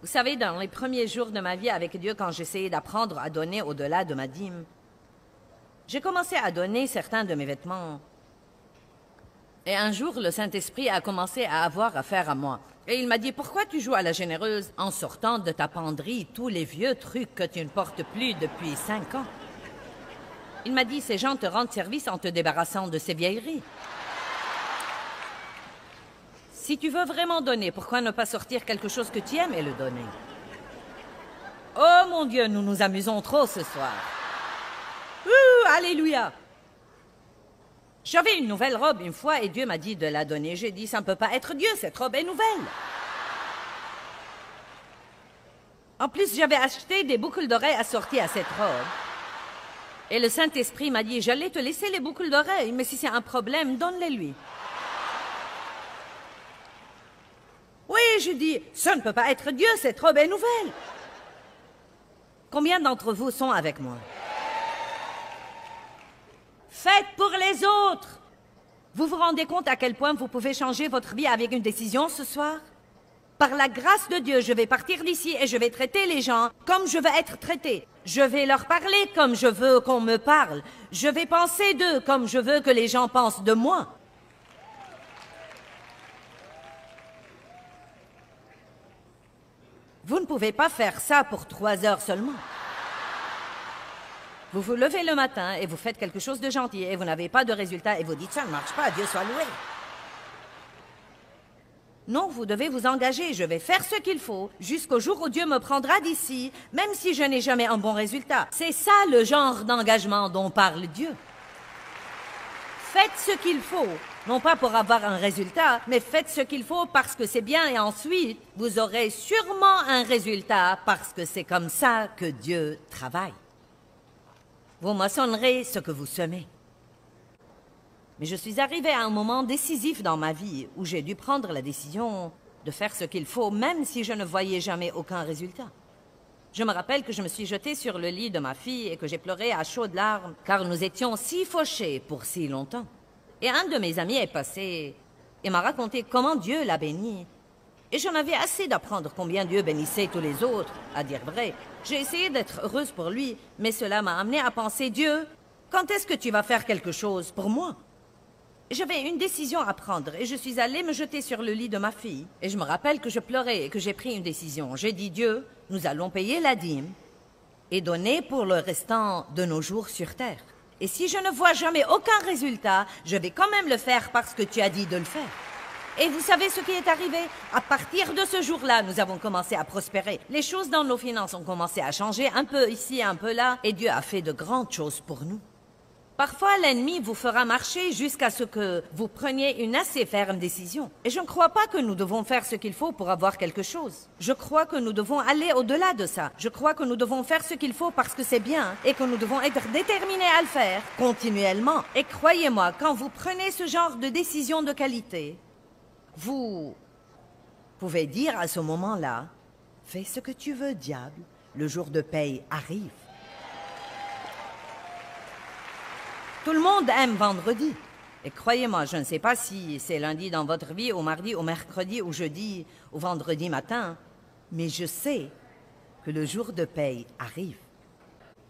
Vous savez, dans les premiers jours de ma vie avec Dieu, quand j'essayais d'apprendre à donner au-delà de ma dîme, j'ai commencé à donner certains de mes vêtements. Et un jour, le Saint-Esprit a commencé à avoir affaire à moi. Et il m'a dit, pourquoi tu joues à la généreuse en sortant de ta penderie tous les vieux trucs que tu ne portes plus depuis 5 ans? Il m'a dit, ces gens te rendent service en te débarrassant de ces vieilleries. Si tu veux vraiment donner, pourquoi ne pas sortir quelque chose que tu aimes et le donner? Oh mon Dieu, nous nous amusons trop ce soir. Alléluia! J'avais une nouvelle robe une fois et Dieu m'a dit de la donner. J'ai dit, ça ne peut pas être Dieu, cette robe est nouvelle. En plus, j'avais acheté des boucles d'oreilles assorties à cette robe. Et le Saint-Esprit m'a dit, j'allais te laisser les boucles d'oreilles, mais si c'est un problème, donne-les-lui. Oui, je dis, ça ne peut pas être Dieu, cette robe est nouvelle. Combien d'entre vous sont avec moi? Faites pour les autres. Vous vous rendez compte à quel point vous pouvez changer votre vie avec une décision ce soir? Par la grâce de Dieu, je vais partir d'ici et je vais traiter les gens comme je veux être traité. Je vais leur parler comme je veux qu'on me parle. Je vais penser d'eux comme je veux que les gens pensent de moi. Vous ne pouvez pas faire ça pour 3 heures seulement. Vous vous levez le matin et vous faites quelque chose de gentil et vous n'avez pas de résultat et vous dites « ça ne marche pas, Dieu soit loué ». Non, vous devez vous engager. Je vais faire ce qu'il faut jusqu'au jour où Dieu me prendra d'ici, même si je n'ai jamais un bon résultat. C'est ça le genre d'engagement dont parle Dieu. Faites ce qu'il faut, non pas pour avoir un résultat, mais faites ce qu'il faut parce que c'est bien et ensuite, vous aurez sûrement un résultat parce que c'est comme ça que Dieu travaille. Vous moissonnerez ce que vous semez. Mais je suis arrivée à un moment décisif dans ma vie où j'ai dû prendre la décision de faire ce qu'il faut, même si je ne voyais jamais aucun résultat. Je me rappelle que je me suis jetée sur le lit de ma fille et que j'ai pleuré à chaudes larmes, car nous étions si fauchés pour si longtemps. Et un de mes amis est passé et m'a raconté comment Dieu l'a béni. Et j'en avais assez d'apprendre combien Dieu bénissait tous les autres, à dire vrai. J'ai essayé d'être heureuse pour lui, mais cela m'a amené à penser, Dieu, quand est-ce que tu vas faire quelque chose pour moi? J'avais une décision à prendre et je suis allée me jeter sur le lit de ma fille. Et je me rappelle que je pleurais et que j'ai pris une décision. J'ai dit, Dieu, nous allons payer la dîme et donner pour le restant de nos jours sur terre. Et si je ne vois jamais aucun résultat, je vais quand même le faire parce que tu as dit de le faire. Et vous savez ce qui est arrivé? À partir de ce jour-là, nous avons commencé à prospérer. Les choses dans nos finances ont commencé à changer, un peu ici, un peu là, et Dieu a fait de grandes choses pour nous. Parfois, l'ennemi vous fera marcher jusqu'à ce que vous preniez une assez ferme décision. Et je ne crois pas que nous devons faire ce qu'il faut pour avoir quelque chose. Je crois que nous devons aller au-delà de ça. Je crois que nous devons faire ce qu'il faut parce que c'est bien et que nous devons être déterminés à le faire continuellement. Et croyez-moi, quand vous prenez ce genre de décision de qualité, vous pouvez dire à ce moment-là, « Fais ce que tu veux, diable, le jour de paye arrive. » Tout le monde aime vendredi. Et croyez-moi, je ne sais pas si c'est lundi dans votre vie, ou mardi, ou mercredi, ou jeudi, ou vendredi matin, mais je sais que le jour de paye arrive.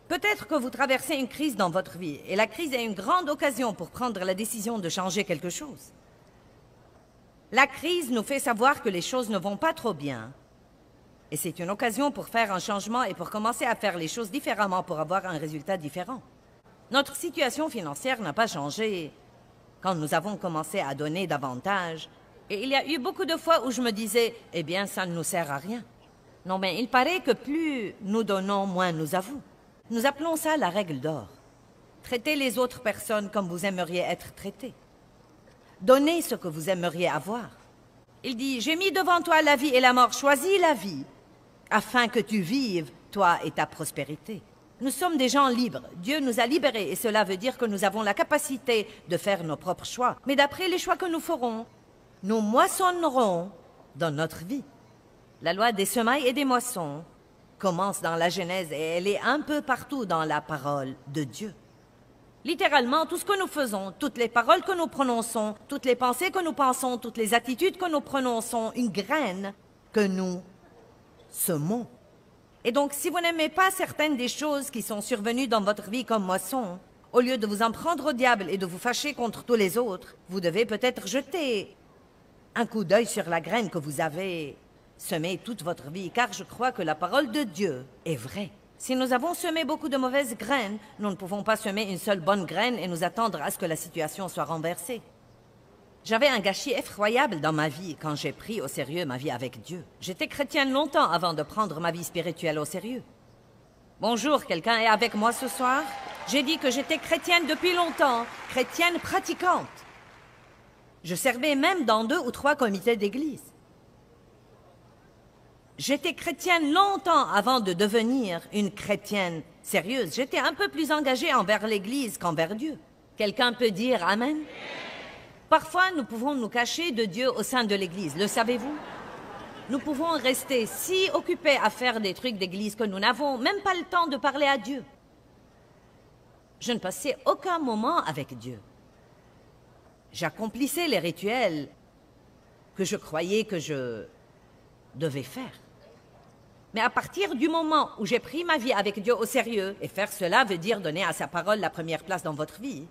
Peut-être que vous traversez une crise dans votre vie, et la crise est une grande occasion pour prendre la décision de changer quelque chose. La crise nous fait savoir que les choses ne vont pas trop bien. Et c'est une occasion pour faire un changement et pour commencer à faire les choses différemment pour avoir un résultat différent. Notre situation financière n'a pas changé quand nous avons commencé à donner davantage. Et il y a eu beaucoup de fois où je me disais, eh bien, ça ne nous sert à rien. Non, mais il paraît que plus nous donnons, moins nous avons. Nous appelons ça la règle d'or. Traitez les autres personnes comme vous aimeriez être traités. Donnez ce que vous aimeriez avoir. Il dit, j'ai mis devant toi la vie et la mort, choisis la vie, afin que tu vives, toi et ta prospérité. Nous sommes des gens libres. Dieu nous a libérés et cela veut dire que nous avons la capacité de faire nos propres choix. Mais d'après les choix que nous ferons, nous moissonnerons dans notre vie. La loi des semailles et des moissons commence dans la Genèse et elle est un peu partout dans la parole de Dieu. Littéralement, tout ce que nous faisons, toutes les paroles que nous prononçons, toutes les pensées que nous pensons, toutes les attitudes que nous prononçons, une graine que nous semons. Et donc, si vous n'aimez pas certaines des choses qui sont survenues dans votre vie comme moisson, au lieu de vous en prendre au diable et de vous fâcher contre tous les autres, vous devez peut-être jeter un coup d'œil sur la graine que vous avez semée toute votre vie, car je crois que la parole de Dieu est vraie. Si nous avons semé beaucoup de mauvaises graines, nous ne pouvons pas semer une seule bonne graine et nous attendre à ce que la situation soit renversée. J'avais un gâchis effroyable dans ma vie quand j'ai pris au sérieux ma vie avec Dieu. J'étais chrétienne longtemps avant de prendre ma vie spirituelle au sérieux. Bonjour, quelqu'un est avec moi ce soir? J'ai dit que j'étais chrétienne depuis longtemps, chrétienne pratiquante. Je servais même dans 2 ou 3 comités d'église. J'étais chrétienne longtemps avant de devenir une chrétienne sérieuse. J'étais un peu plus engagée envers l'Église qu'envers Dieu. Quelqu'un peut dire Amen? Parfois, nous pouvons nous cacher de Dieu au sein de l'Église, le savez-vous? Nous pouvons rester si occupés à faire des trucs d'Église que nous n'avons même pas le temps de parler à Dieu. Je ne passais aucun moment avec Dieu. J'accomplissais les rituels que je croyais que je devais faire. Mais à partir du moment où j'ai pris ma vie avec Dieu au sérieux, et faire cela veut dire donner à sa parole la première place dans votre vie,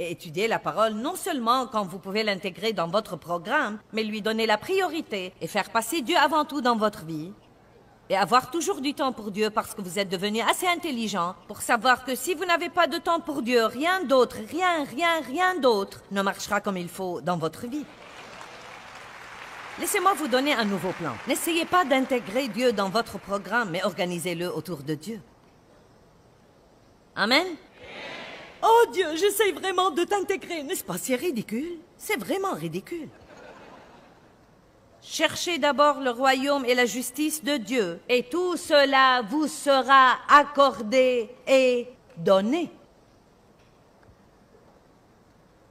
et étudier la parole non seulement quand vous pouvez l'intégrer dans votre programme, mais lui donner la priorité et faire passer Dieu avant tout dans votre vie, et avoir toujours du temps pour Dieu parce que vous êtes devenu assez intelligent pour savoir que si vous n'avez pas de temps pour Dieu, rien d'autre, rien d'autre ne marchera comme il faut dans votre vie. Laissez-moi vous donner un nouveau plan. N'essayez pas d'intégrer Dieu dans votre programme, mais organisez-le autour de Dieu. Amen? Oh Dieu, j'essaie vraiment de t'intégrer, n'est-ce pas? C'est ridicule. C'est vraiment ridicule. Cherchez d'abord le royaume et la justice de Dieu, et tout cela vous sera accordé et donné.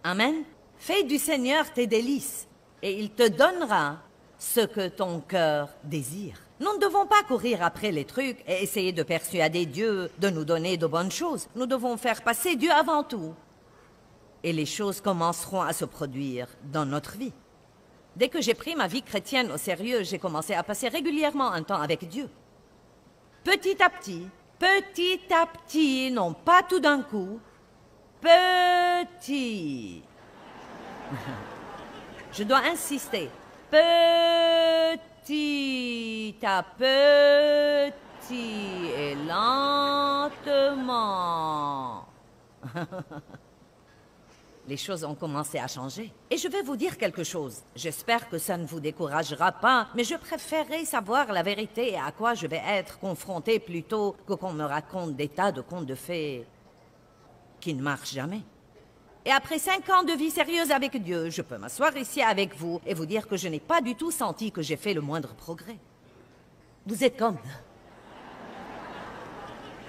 Amen. Fais du Seigneur tes délices, et il te donnera ce que ton cœur désire. Nous ne devons pas courir après les trucs et essayer de persuader Dieu de nous donner de bonnes choses. Nous devons faire passer Dieu avant tout. Et les choses commenceront à se produire dans notre vie. Dès que j'ai pris ma vie chrétienne au sérieux, j'ai commencé à passer régulièrement un temps avec Dieu. Petit à petit, non pas tout d'un coup, petit. Je dois insister. Petit à petit et lentement. Les choses ont commencé à changer. Et je vais vous dire quelque chose. J'espère que ça ne vous découragera pas, mais je préférerais savoir la vérité et à quoi je vais être confronté plutôt que qu'on me raconte des tas de contes de fées qui ne marchent jamais. Et après 5 ans de vie sérieuse avec Dieu, je peux m'asseoir ici avec vous et vous dire que je n'ai pas du tout senti que j'ai fait le moindre progrès. Vous êtes comme...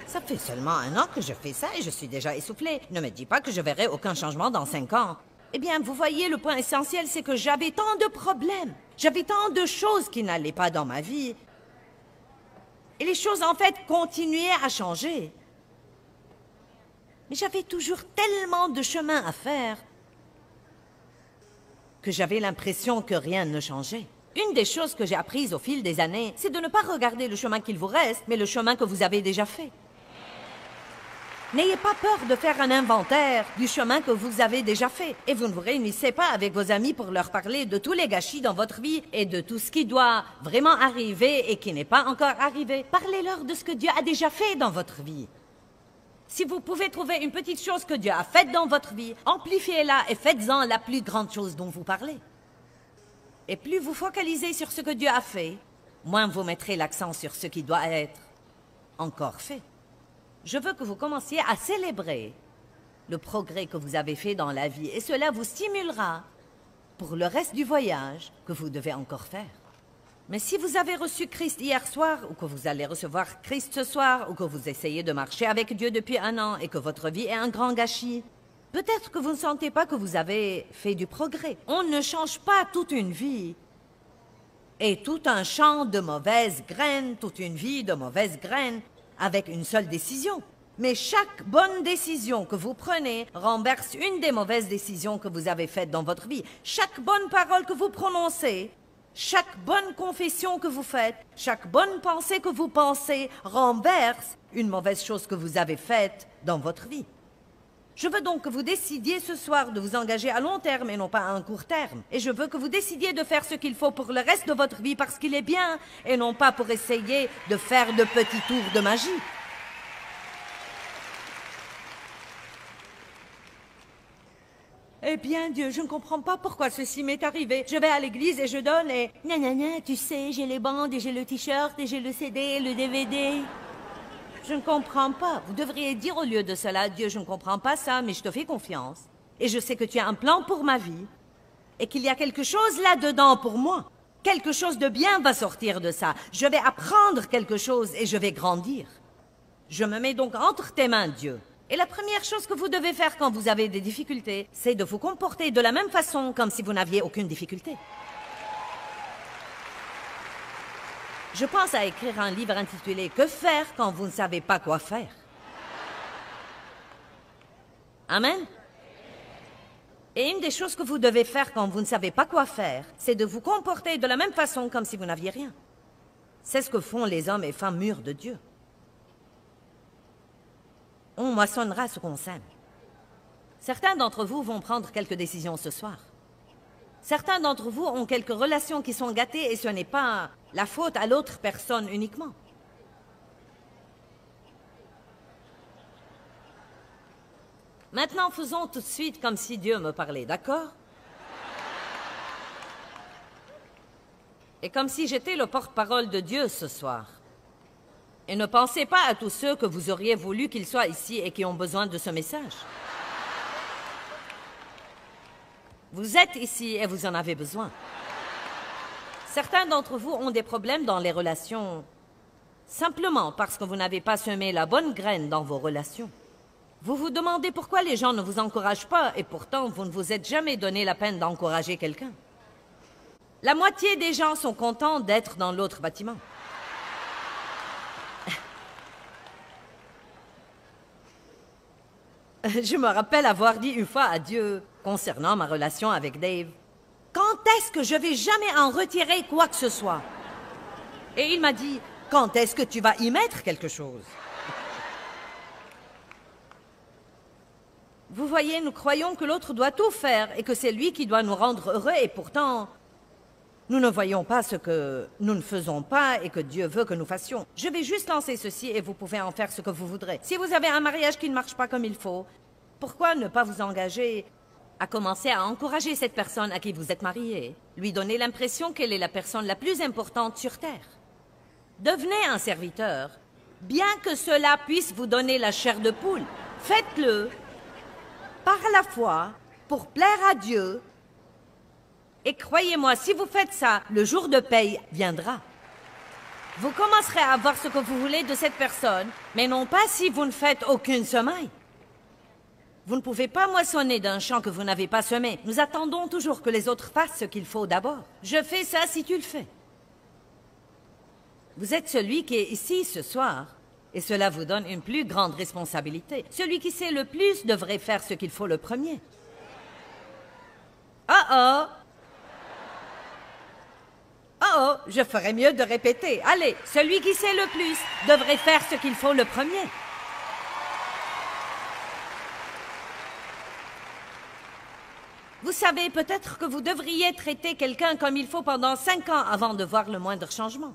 Ça fait seulement 1 an que je fais ça et je suis déjà essoufflée. Ne me dis pas que je verrai aucun changement dans 5 ans. Eh bien, vous voyez, le point essentiel, c'est que j'avais tant de problèmes. J'avais tant de choses qui n'allaient pas dans ma vie. Et les choses, en fait, continuaient à changer. Mais j'avais toujours tellement de chemin à faire que j'avais l'impression que rien ne changeait. Une des choses que j'ai apprises au fil des années, c'est de ne pas regarder le chemin qu'il vous reste, mais le chemin que vous avez déjà fait. N'ayez pas peur de faire un inventaire du chemin que vous avez déjà fait. Et vous ne vous réunissez pas avec vos amis pour leur parler de tous les gâchis dans votre vie et de tout ce qui doit vraiment arriver et qui n'est pas encore arrivé. Parlez-leur de ce que Dieu a déjà fait dans votre vie. Si vous pouvez trouver une petite chose que Dieu a faite dans votre vie, amplifiez-la et faites-en la plus grande chose dont vous parlez. Et plus vous focalisez sur ce que Dieu a fait, moins vous mettrez l'accent sur ce qui doit être encore fait. Je veux que vous commenciez à célébrer le progrès que vous avez fait dans la vie et cela vous stimulera pour le reste du voyage que vous devez encore faire. Mais si vous avez reçu Christ hier soir ou que vous allez recevoir Christ ce soir ou que vous essayez de marcher avec Dieu depuis 1 an et que votre vie est un grand gâchis, peut-être que vous ne sentez pas que vous avez fait du progrès. On ne change pas toute une vie et tout un champ de mauvaises graines, toute une vie de mauvaises graines, avec une seule décision. Mais chaque bonne décision que vous prenez renverse une des mauvaises décisions que vous avez faites dans votre vie. Chaque bonne parole que vous prononcez Chaque bonne confession que vous faites, chaque bonne pensée que vous pensez renverse une mauvaise chose que vous avez faite dans votre vie. Je veux donc que vous décidiez ce soir de vous engager à long terme et non pas à un court terme. Et je veux que vous décidiez de faire ce qu'il faut pour le reste de votre vie parce qu'il est bien et non pas pour essayer de faire de petits tours de magie. Eh bien, Dieu, je ne comprends pas pourquoi ceci m'est arrivé. Je vais à l'église et je donne et... Nanana, tu sais, j'ai les bandes et j'ai le t-shirt et j'ai le CD, le DVD. Je ne comprends pas. Vous devriez dire au lieu de cela, Dieu, je ne comprends pas ça, mais je te fais confiance. Et je sais que tu as un plan pour ma vie. Et qu'il y a quelque chose là-dedans pour moi. Quelque chose de bien va sortir de ça. Je vais apprendre quelque chose et je vais grandir. Je me mets donc entre tes mains, Dieu. Et la première chose que vous devez faire quand vous avez des difficultés, c'est de vous comporter de la même façon comme si vous n'aviez aucune difficulté. Je pense à écrire un livre intitulé « Que faire quand vous ne savez pas quoi faire ?» Amen. Et une des choses que vous devez faire quand vous ne savez pas quoi faire, c'est de vous comporter de la même façon comme si vous n'aviez rien. C'est ce que font les hommes et femmes mûrs de Dieu. On moissonnera ce qu'on sème. Certains d'entre vous vont prendre quelques décisions ce soir. Certains d'entre vous ont quelques relations qui sont gâtées et ce n'est pas la faute à l'autre personne uniquement. Maintenant, faisons tout de suite comme si Dieu me parlait, d'accord? Et comme si j'étais le porte-parole de Dieu ce soir. Et ne pensez pas à tous ceux que vous auriez voulu qu'ils soient ici et qui ont besoin de ce message. Vous êtes ici et vous en avez besoin. Certains d'entre vous ont des problèmes dans les relations simplement parce que vous n'avez pas semé la bonne graine dans vos relations. Vous vous demandez pourquoi les gens ne vous encouragent pas et pourtant vous ne vous êtes jamais donné la peine d'encourager quelqu'un. La moitié des gens sont contents d'être dans l'autre bâtiment. Je me rappelle avoir dit une fois à Dieu, concernant ma relation avec Dave, « Quand est-ce que je vais jamais en retirer quoi que ce soit? » Et il m'a dit, « Quand est-ce que tu vas y mettre quelque chose? » Vous voyez, nous croyons que l'autre doit tout faire et que c'est lui qui doit nous rendre heureux et pourtant, nous ne voyons pas ce que nous ne faisons pas et que Dieu veut que nous fassions. Je vais juste lancer ceci et vous pouvez en faire ce que vous voudrez. Si vous avez un mariage qui ne marche pas comme il faut, pourquoi ne pas vous engager à commencer à encourager cette personne à qui vous êtes marié, lui donner l'impression qu'elle est la personne la plus importante sur Terre? Devenez un serviteur, bien que cela puisse vous donner la chair de poule. Faites-le par la foi, pour plaire à Dieu. Et croyez-moi, si vous faites ça, le jour de paye viendra. Vous commencerez à avoir ce que vous voulez de cette personne, mais non pas si vous ne faites aucune semaille. Vous ne pouvez pas moissonner d'un champ que vous n'avez pas semé. Nous attendons toujours que les autres fassent ce qu'il faut d'abord. Je fais ça si tu le fais. Vous êtes celui qui est ici ce soir, et cela vous donne une plus grande responsabilité. Celui qui sait le plus devrait faire ce qu'il faut le premier. Oh! Oh, je ferais mieux de répéter. Allez, celui qui sait le plus devrait faire ce qu'il faut le premier. Vous savez, peut-être que vous devriez traiter quelqu'un comme il faut pendant 5 ans avant de voir le moindre changement.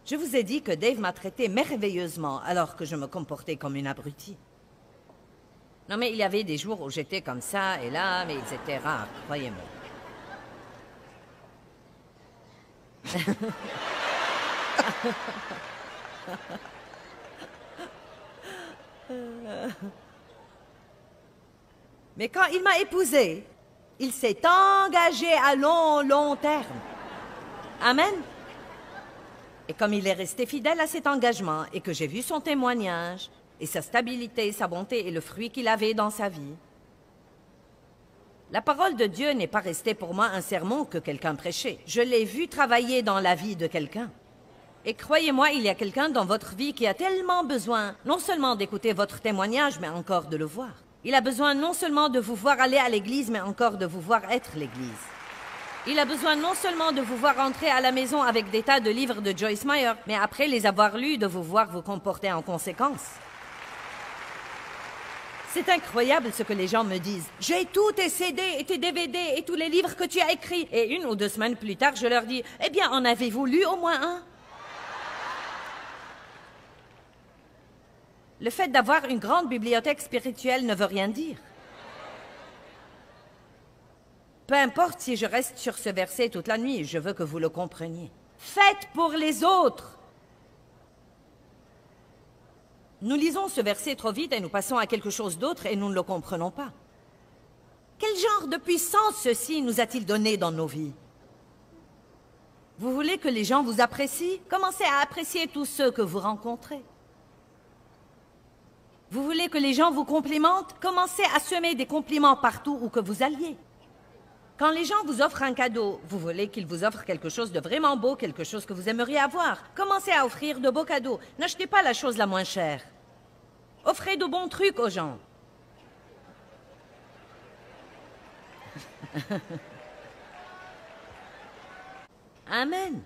Je vous ai dit que Dave m'a traité merveilleusement alors que je me comportais comme une abrutie. Non, mais il y avait des jours où j'étais comme ça et là, mais ils étaient rares, croyez-moi. Mais quand il m'a épousée, il s'est engagé à long terme. Amen. Et comme il est resté fidèle à cet engagement et que j'ai vu son témoignage et sa stabilité, sa bonté et le fruit qu'il avait dans sa vie, la parole de Dieu n'est pas restée pour moi un sermon que quelqu'un prêchait. Je l'ai vu travailler dans la vie de quelqu'un. Et croyez-moi, il y a quelqu'un dans votre vie qui a tellement besoin, non seulement d'écouter votre témoignage, mais encore de le voir. Il a besoin non seulement de vous voir aller à l'église, mais encore de vous voir être l'église. Il a besoin non seulement de vous voir entrer à la maison avec des tas de livres de Joyce Meyer, mais après les avoir lus, de vous voir vous comporter en conséquence. C'est incroyable ce que les gens me disent. « J'ai tous tes CD et tes DVD et tous les livres que tu as écrits. » Et 1 ou 2 semaines plus tard, je leur dis « Eh bien, en avez-vous lu au moins un ?» Le fait d'avoir une grande bibliothèque spirituelle ne veut rien dire. Peu importe si je reste sur ce verset toute la nuit, je veux que vous le compreniez. Faites pour les autres. Nous lisons ce verset trop vite et nous passons à quelque chose d'autre et nous ne le comprenons pas. Quel genre de puissance ceci nous a-t-il donné dans nos vies? Vous voulez que les gens vous apprécient? Commencez à apprécier tous ceux que vous rencontrez. Vous voulez que les gens vous complimentent? Commencez à semer des compliments partout où que vous alliez. Quand les gens vous offrent un cadeau, vous voulez qu'ils vous offrent quelque chose de vraiment beau, quelque chose que vous aimeriez avoir. Commencez à offrir de beaux cadeaux. N'achetez pas la chose la moins chère. Offrez de bons trucs aux gens. Amen.